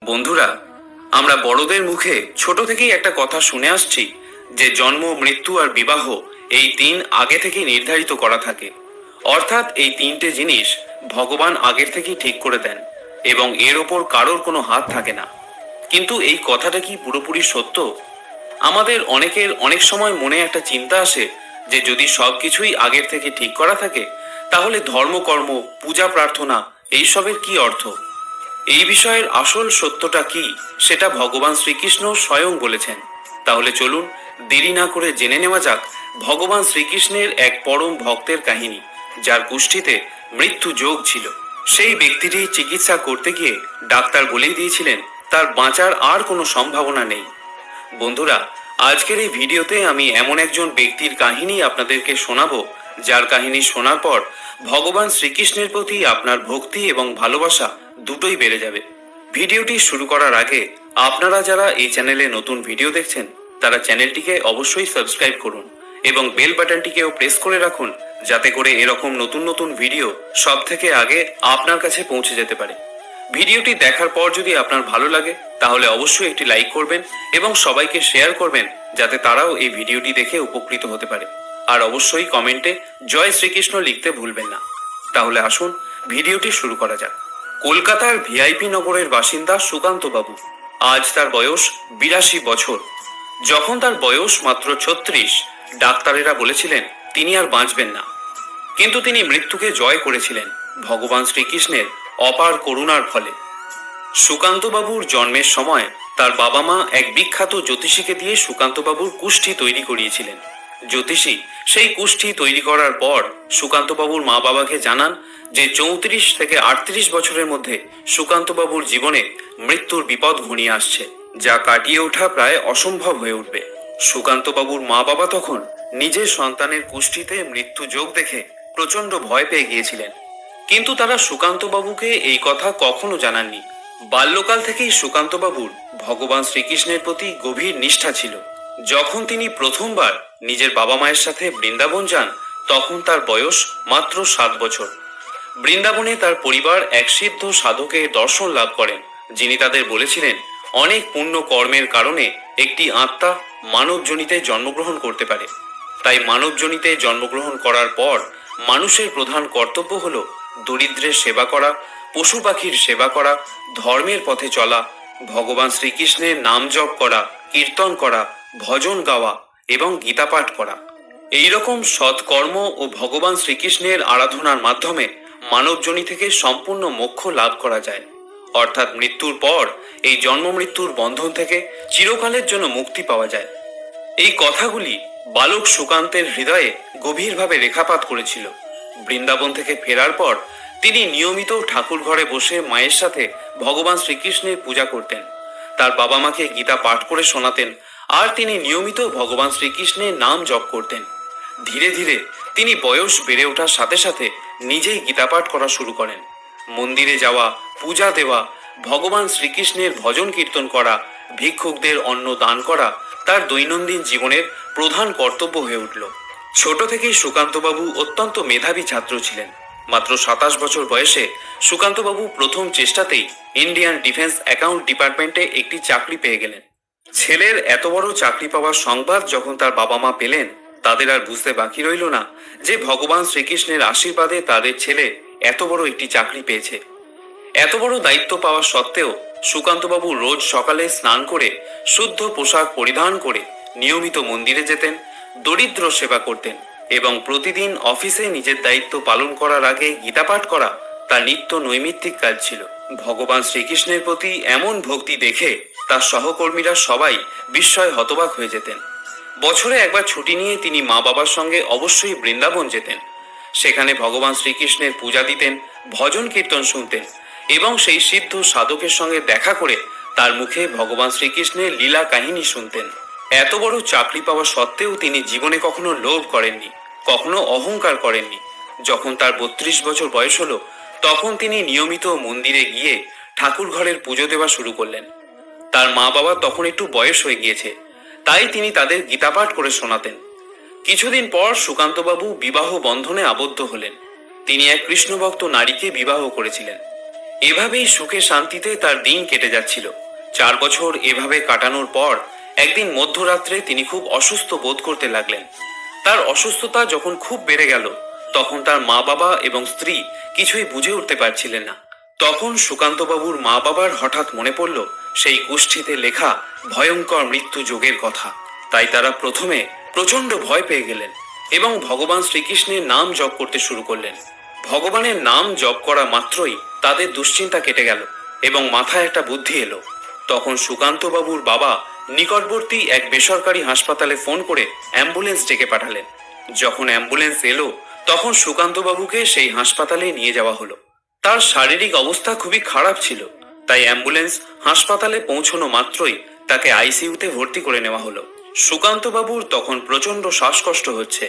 বন্ধুরা, আমরা বড়দের মুখে ছোট থেকেই একটা কথা শুনে আসছি যে জন্ম, মৃত্যু আর বিবাহ এই তিন আগে থেকেই নির্ধারিত করা থাকে। অর্থাৎ এই তিনটে জিনিস ভগবান আগের থেকেই ঠিক করে দেন এবং এর ওপর কারোর কোনো হাত থাকে না। কিন্তু এই কথাটা কি পুরোপুরি সত্য? আমাদের অনেকের অনেক সময় মনে একটা চিন্তা আসে যে যদি সবকিছুই আগের থেকে ঠিক করা থাকে তাহলে ধর্মকর্ম, পূজা প্রার্থনা এইসবের কি অর্থ? এই বিষয়ের আসল সত্যটা কি সেটা ভগবান শ্রীকৃষ্ণ স্বয়ং বলেছেন। তাহলে চলুন দেরি না করে জেনে নেওয়া যাক ভগবান শ্রীকৃষ্ণের এক পরম ভক্তের কাহিনী, যার কুষ্ঠিতে মৃত্যু যোগ ছিল। সেই ব্যক্তিটি চিকিৎসা করতে গিয়ে ডাক্তার বলেই দিয়েছিলেন তার বাঁচার আর কোনো সম্ভাবনা নেই। বন্ধুরা, আজকের এই ভিডিওতে আমি এমন একজন ব্যক্তির কাহিনী আপনাদেরকে শোনাবো, যার কাহিনী শোনার পর ভগবান শ্রীকৃষ্ণের প্রতি আপনার ভক্তি এবং ভালোবাসা দুটোই বেড়ে যাবে। ভিডিওটি শুরু করার আগে আপনারা যারা এই চ্যানেলে নতুন ভিডিও দেখছেন তারা চ্যানেলটিকে অবশ্যই সাবস্ক্রাইব করুন এবং বেল বাটনটিকেও প্রেস করে রাখুন, যাতে করে এরকম নতুন নতুন ভিডিও সব থেকে আগে আপনার কাছে পৌঁছে যেতে পারে। ভিডিওটি দেখার পর যদি আপনার ভালো লাগে তাহলে অবশ্যই একটি লাইক করবেন এবং সবাইকে শেয়ার করবেন, যাতে তারাও এই ভিডিওটি দেখে উপকৃত হতে পারে। আর অবশ্যই কমেন্টে জয় শ্রীকৃষ্ণ লিখতে ভুলবেন না। তাহলে আসুন ভিডিওটি শুরু করা যাক। কলকাতার ভিআইপি নগরের বাসিন্দা সুকান্ত বাবু। আজ তার বয়স 82 বছর। যখন তার বয়স মাত্র 36, ডাক্তারেরা বলেছিলেন তিনি আর বাঁচবেন না। কিন্তু তিনি মৃত্যুকে জয় করেছিলেন ভগবান শ্রীকৃষ্ণের অপার করুণার ফলে। সুকান্ত বাবুর জন্মের সময় তার বাবা মা এক বিখ্যাত জ্যোতিষীকে দিয়ে সুকান্ত বাবুর কুষ্ঠি তৈরি করিয়েছিলেন। জ্যোতিষী সেই কুষ্ঠি তৈরি করার পর সুকান্ত বাবুর মা বাবাকে জানান যে 34 থেকে 38 বছরের মধ্যে সুকান্ত বাবুর জীবনে মৃত্যুর বিপদ ঘনিয়ে আসছে, যা কাটিয়ে ওঠা প্রায় অসম্ভব হয়ে উঠবে। সুকান্ত বাবুর মা বাবা তখন নিজের সন্তানের কুষ্ঠিতে মৃত্যু যোগ দেখে প্রচন্ড ভয় পেয়ে গিয়েছিলেন, কিন্তু তারা সুকান্ত বাবুকে এই কথা কখনো জানাননি। বাল্যকাল থেকেই সুকান্ত বাবুর ভগবান শ্রীকৃষ্ণের প্রতি গভীর নিষ্ঠা ছিল। যখন তিনি প্রথমবার নিজের বাবা মায়ের সাথে বৃন্দাবন যান তখন তার বয়স মাত্র 7 বছর। বৃন্দাবনে তার পরিবার এক সিদ্ধ সাধকের দর্শন লাভ করেন, যিনি তাদের বলেছিলেন অনেক পুণ্য কর্মের কারণে একটি আত্মা মানবজনিতে জন্মগ্রহণ করতে পারে। তাই মানবজনিতে জন্মগ্রহণ করার পর মানুষের প্রধান কর্তব্য হলো দরিদ্রের সেবা করা, পশু পাখির সেবা করা, ধর্মের পথে চলা, ভগবান শ্রীকৃষ্ণের নাম জপ করা, কীর্তন করা, ভজন গাওয়া এবং গীতা পাঠ করা। এইরকম সৎকর্ম ও ভগবান শ্রীকৃষ্ণের আরাধনার মাধ্যমে মানবজনি থেকে সম্পূর্ণ মোক্ষ লাভ করা যায়। অর্থাৎ মৃত্যুর পর এই জন্ম মৃত্যুর বন্ধন থেকে চিরকালের জন্য মুক্তি পাওয়া যায়। এই কথাগুলি বালক সুকান্তের হৃদয়ে গভীরভাবে রেখাপাত করেছিল। বৃন্দাবন থেকে ফেরার পর তিনি নিয়মিত ঠাকুর ঘরে বসে মায়ের সাথে ভগবান শ্রীকৃষ্ণের পূজা করতেন। তার বাবা মাকে গীতা পাঠ করে শোনাতেন আর তিনি নিয়মিত ভগবান শ্রীকৃষ্ণের নাম জপ করতেন। ধীরে ধীরে তিনি বয়স বেড়ে ওঠার সাথে সাথে নিজেই গীতা পাঠ করা শুরু করেন। মন্দিরে যাওয়া, পূজা দেওয়া, ভগবান শ্রীকৃষ্ণের ভজন কীর্তন করা, ভিক্ষুকদের অন্ন দান করা তার দৈনন্দিন জীবনের প্রধান কর্তব্য হয়ে উঠল। ছোট থেকেই সুকান্তবাবু অত্যন্ত মেধাবী ছাত্র ছিলেন। মাত্র 27 বছর বয়সে সুকান্তবাবু প্রথম চেষ্টাতেই ইন্ডিয়ান ডিফেন্স অ্যাকাউন্ট ডিপার্টমেন্টে একটি চাকরি পেয়ে গেলেন। ছেলের এত বড় চাকরি পাওয়ার সংবাদ যখন তার বাবা মা পেলেন, তাদের আর বুঝতে বাকি রইল না যে ভগবান শ্রীকৃষ্ণের আশীর্বাদে তাদের ছেলে এত বড় একটি চাকরি পেয়েছে। এত বড় দায়িত্ব পাওয়া সত্ত্বেও সুকান্তবাবু রোজ সকালে স্নান করে শুদ্ধ পোশাক পরিধান করে নিয়মিত মন্দিরে যেতেন, দরিদ্র সেবা করতেন এবং প্রতিদিন অফিসে নিজের দায়িত্ব পালন করার আগে গীতা পাঠ করা তার নিত্য নৈমিত্তিক কাজ ছিল। ভগবান শ্রীকৃষ্ণের প্রতি এমন ভক্তি দেখে তার সহকর্মীরা সবাই বিস্ময়ে হতবাক হয়ে যেতেন। বছরে একবার ছুটি নিয়ে তিনি মা বাবার সঙ্গে অবশ্যই বৃন্দাবন যেতেন। সেখানে ভগবান শ্রীকৃষ্ণের পূজা দিতেন, ভজন কীর্তন শুনতেন এবং সেই সিদ্ধ সাধকের সঙ্গে দেখা করে তার মুখে ভগবান শ্রীকৃষ্ণের লীলা কাহিনী শুনতেন। এত বড় চাকরি পাওয়া সত্ত্বেও তিনি জীবনে কখনো লোভ করেননি, কখনো অহংকার করেননি। যখন তার 32 বছর বয়স হলো তখন তিনি নিয়মিত মন্দিরে গিয়ে ঠাকুর ঘরের পুজো দেওয়া শুরু করলেন। তার মা বাবা তখন একটু বয়স হয়ে গিয়েছে, তাই তিনি তাদের গীতা পাঠ করে শোনাতেন। কিছুদিন পর সুকান্তবাবু বিবাহ বন্ধনে আবদ্ধ হলেন। তিনি এক কৃষ্ণভক্ত নারীকে বিবাহ করেছিলেন। এভাবেই সুখে শান্তিতে তার দিন কেটে যাচ্ছিল। 4 বছর এভাবে কাটানোর পর একদিন মধ্যরাত্রে তিনি খুব অসুস্থ বোধ করতে লাগলেন। তার অসুস্থতা যখন খুব বেড়ে গেল, তখন তার মা বাবা এবং স্ত্রী কিছুই বুঝে উঠতে পারছিলেন না। তখন সুকান্তবাবুর মা বাবার হঠাৎ মনে পড়ল সেই কুষ্ঠিতে লেখা ভয়ঙ্কর মৃত্যু যোগের কথা। তাই তারা প্রথমে প্রচন্ড ভয় পেয়ে গেলেন এবং ভগবান শ্রীকৃষ্ণের নাম জপ করতে শুরু করলেন। ভগবানের নাম জপ করা মাত্রই তাদের দুশ্চিন্তা কেটে গেল এবং মাথায় একটা বুদ্ধি এলো। তখন সুকান্তবাবুর বাবা নিকটবর্তী এক বেসরকারি হাসপাতালে ফোন করে অ্যাম্বুলেন্স ডেকে পাঠালেন। যখন অ্যাম্বুলেন্স এলো, তখন সুকান্তবাবুকে সেই হাসপাতালে নিয়ে যাওয়া হলো। তার শারীরিক অবস্থা খুবই খারাপ ছিল, তাই অ্যাম্বুলেন্স হাসপাতালে পৌঁছানো মাত্রই তাকে আইসিইউতে ভর্তি করে নেওয়া হলো। সুকান্তবাবুর তখন প্রচন্ড শ্বাসকষ্ট হচ্ছে,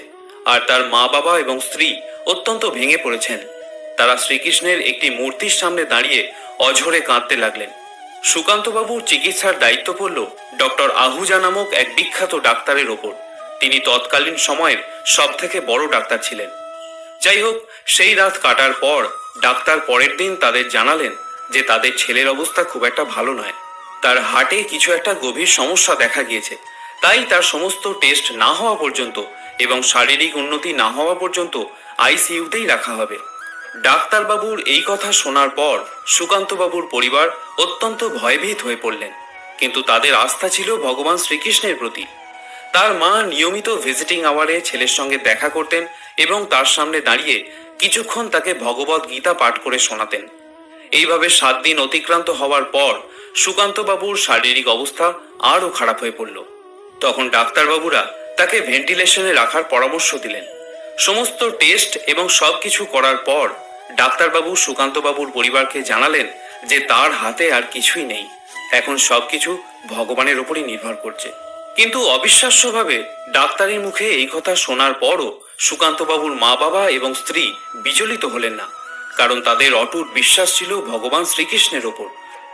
আর তার মা বাবা এবং স্ত্রী অত্যন্ত ভেঙে পড়েছেন। তারা শ্রীকৃষ্ণের একটি মূর্তির সামনে দাঁড়িয়ে অঝরে কাঁদতে লাগলেন। সুকান্তবাবুর চিকিৎসার দায়িত্ব পড়ল ডক্টর আহুজা নামক এক বিখ্যাত ডাক্তারের ওপর। তিনি তৎকালীন সময়ের সব থেকে বড় ডাক্তার ছিলেন। যাই হোক, সেই রাত কাটার পর ডাক্তার পরের দিন তাদের জানালেন যে তাদের ছেলের অবস্থা খুব একটা ভালো নয়। তার হার্টে কিছু একটা গভীর সমস্যা দেখা গিয়েছে, তাই তার সমস্ত টেস্ট না হওয়া পর্যন্ত এবং শারীরিক উন্নতি না হওয়া পর্যন্ত আইসিইউতেই রাখা হবে। ডাক্তারবাবুর এই কথা শোনার পর সুকান্তবাবুর পরিবার অত্যন্ত ভয়ভীত হয়ে পড়লেন, কিন্তু তাদের আস্থা ছিল ভগবান শ্রীকৃষ্ণের প্রতি। তার মা নিয়মিত ভিজিটিং আওয়ারে ছেলের সঙ্গে দেখা করতেন এবং তার সামনে দাঁড়িয়ে কিছুক্ষণ তাকে ভগবত গীতা পাঠ করে শোনাতেন। এইভাবে 7 দিন অতিক্রান্ত হওয়ার পর সুকান্তবাবুর শারীরিক অবস্থা আরও খারাপ হয়ে পড়ল। তখন ডাক্তারবাবুরা তাকে ভেন্টিলেশনে রাখার পরামর্শ দিলেন। সমস্ত টেস্ট এবং সবকিছু করার পর ডাক্তারবাবু সুকান্তবাবুর পরিবারকে জানালেন যে তার হাতে আর কিছুই নেই, এখন সবকিছু ভগবানের উপরই নির্ভর করছে। কিন্তু অবিশ্বাস্যভাবে ডাক্তারের মুখে এই কথা শোনার পরও সুকান্তবাবুর মা বাবা এবং স্ত্রী বিচলিত হলেন না, কারণ তাদের অটুট বিশ্বাস ছিল ভগবান শ্রীকৃষ্ণের ওপর।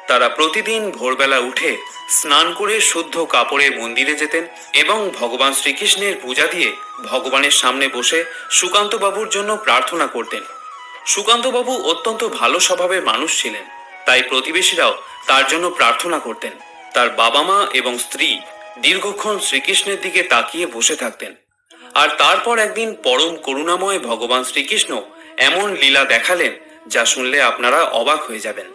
তারা প্রতিদিন ভোরবেলা উঠে স্নান করে শুদ্ধ কাপড়ে মন্দিরে যেতেন এবং ভগবান শ্রীকৃষ্ণের পূজা দিয়ে ভগবানের সামনে বসে সুকান্তবাবুর জন্য প্রার্থনা করতেন। সুকান্তবাবু অত্যন্ত ভালো স্বভাবের মানুষ ছিলেন, তাই প্রতিবেশীরাও তার জন্য প্রার্থনা করতেন। তার বাবা মা এবং স্ত্রী দীর্ঘক্ষণ শ্রীকৃষ্ণের দিকে তাকিয়ে বসে থাকতেন। আর তারপর একদিন পরম করুণাময় ভগবান শ্রীকৃষ্ণ এমন লীলা দেখালেন যা শুনলে আপনারা অবাক হয়ে যাবেন।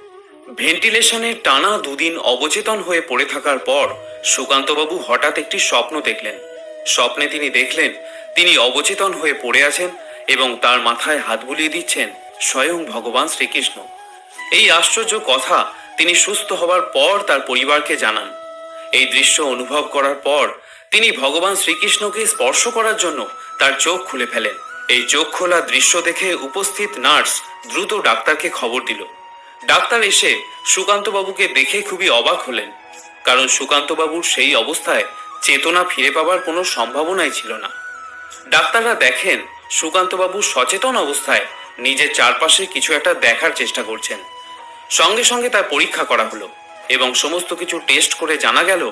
ভেন্টিলেশনে টানা 2 দিন অবচেতন হয়ে পড়ে থাকার পর সুকান্তবাবু হঠাৎ একটি স্বপ্ন দেখলেন। স্বপ্নে তিনি দেখলেন তিনি অবচেতন হয়ে পড়ে আছেন এবং তার মাথায় হাত বুলিয়ে দিচ্ছেন স্বয়ং ভগবান শ্রীকৃষ্ণ। এই আশ্চর্য কথা তিনি সুস্থ হবার পর তার পরিবারকে জানান। এই দৃশ্য অনুভব করার পর তিনি ভগবান শ্রীকৃষ্ণকে স্পর্শ করার জন্য তার চোখ খুলে ফেলেন। এই চোখ খোলা দৃশ্য দেখে উপস্থিত নার্স দ্রুত ডাক্তারকে খবর দিল। ডাক্তার এসে সুকান্তবাবুকে দেখে খুবই অবাক হলেন, কারণ সুকান্তবাবুর সেই অবস্থায় চেতনা ফিরে পাবার কোনো সম্ভাবনাই ছিল না। ডাক্তাররা দেখেন সুকান্তবাবু সচেতন অবস্থায় নিজের চারপাশে কিছু একটা দেখার চেষ্টা করছেন। সঙ্গে সঙ্গে তার পরীক্ষা করা হলো এবং সমস্ত কিছু টেস্ট করে জানা গেল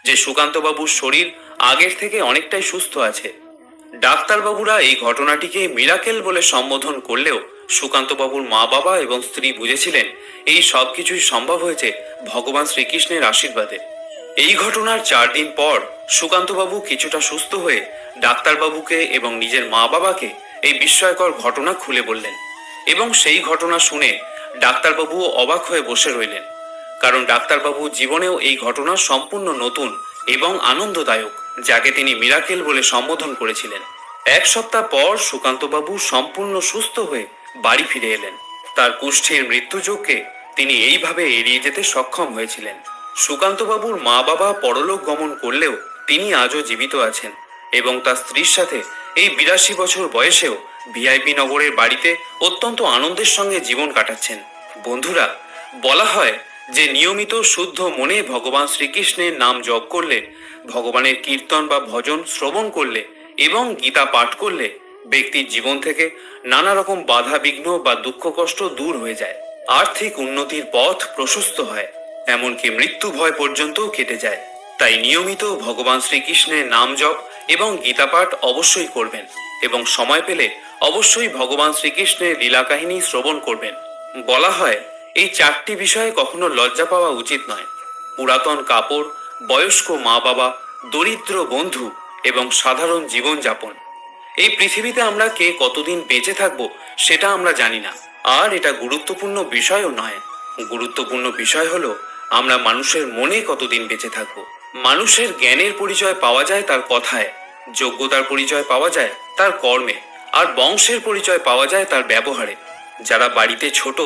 যে সুকান্তবাবুর শরীর আগের থেকে অনেকটাই সুস্থ আছে। ডাক্তারবাবুরা এই ঘটনাটিকে মিরাকেল বলে সম্বোধন করলেও সুকান্তবাবুর মা বাবা এবং স্ত্রী বুঝেছিলেন এই সব কিছুই সম্ভব হয়েছে ভগবান শ্রীকৃষ্ণের আশীর্বাদে। এই ঘটনার 4 দিন পর সুকান্তবাবু কিছুটা সুস্থ হয়ে ডাক্তারবাবুকে এবং নিজের মা বাবাকে এই বিস্ময়কর ঘটনা খুলে বললেন এবং সেই ঘটনা শুনে ডাক্তারবাবুও অবাক হয়ে বসে রইলেন, কারণ ডাক্তারবাবু জীবনেও এই ঘটনা সম্পূর্ণ নতুন এবং আনন্দদায়ক, যাকে তিনি মিরাকেল বলে সম্বোধন করেছিলেন। 1 সপ্তাহ পর সুকান্তবাবু সম্পূর্ণ সুস্থ হয়ে বাড়ি ফিরে এলেন। তার কুষ্ঠের মৃত্যুযোগকে তিনি এইভাবে এড়িয়ে যেতে সক্ষম হয়েছিলেন। সুকান্তবাবুর মা বাবা পরলোক গমন করলেও তিনি আজও জীবিত আছেন এবং তার স্ত্রীর সাথে এই 82 বছর বয়সেও ভিআইপি নগরের বাড়িতে অত্যন্ত আনন্দের সঙ্গে জীবন কাটাচ্ছেন। বন্ধুরা, বলা হয় যে নিয়মিত শুদ্ধ মনে ভগবান শ্রীকৃষ্ণের নাম জপ করলে, ভগবানের কীর্তন বা ভজন শ্রবণ করলে এবং গীতা পাঠ করলে ব্যক্তির জীবন থেকে নানা রকম বাধা বিঘ্ন বা দুঃখ কষ্ট দূর হয়ে যায়, আর্থিক উন্নতির পথ প্রশস্ত হয়, এমনকি মৃত্যু ভয় পর্যন্তও কেটে যায়। তাই নিয়মিত ভগবান শ্রীকৃষ্ণের নাম জপ এবং গীতা পাঠ অবশ্যই করবেন এবং সময় পেলে অবশ্যই ভগবান শ্রীকৃষ্ণের লীলা কাহিনী শ্রবণ করবেন। বলা হয় এই 4টি বিষয়ে কখনো লজ্জা পাওয়া উচিত নয়। পুরাতন কাপড়, বয়স্ক মা বাবা, দরিদ্র বন্ধু এবং সাধারণ জীবনযাপন। এই পৃথিবীতে আমরা কে কতদিন বেঁচে থাকবো সেটা আমরা জানি না, আর এটা গুরুত্বপূর্ণ বিষয়ও নয়। গুরুত্বপূর্ণ বিষয় হলো আমরা মানুষের মনে কতদিন বেঁচে থাকবো। মানুষের জ্ঞানের পরিচয় পাওয়া যায় তার কথায়, যোগ্যতার পরিচয় পাওয়া যায় তার কর্মে, আর বংশের পরিচয় পাওয়া যায় তার ব্যবহারে। যারা বাড়িতে ছোট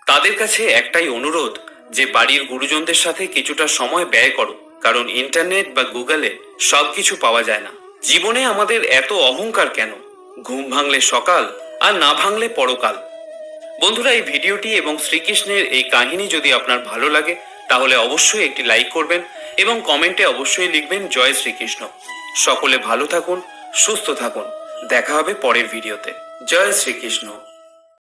তাদের কাছে একটাই অনুরোধ যে বাড়ির গুরুজনদের সাথে কিছুটা সময় ব্যয় করো, কারণ ইন্টারনেট বা গুগলে সবকিছু পাওয়া যায় না। জীবনে আমাদের এত অহংকার কেন? ঘুম ভাঙলে সকাল আর না ভাঙলে পরকাল। বন্ধুরা, এই ভিডিওটি এবং শ্রীকৃষ্ণের এই কাহিনী যদি আপনার ভালো লাগে তাহলে অবশ্যই একটি লাইক করবেন এবং কমেন্টে অবশ্যই লিখবেন জয় শ্রীকৃষ্ণ। সকলে ভালো থাকুন, সুস্থ থাকুন। দেখা হবে পরের ভিডিওতে। জয় শ্রীকৃষ্ণ।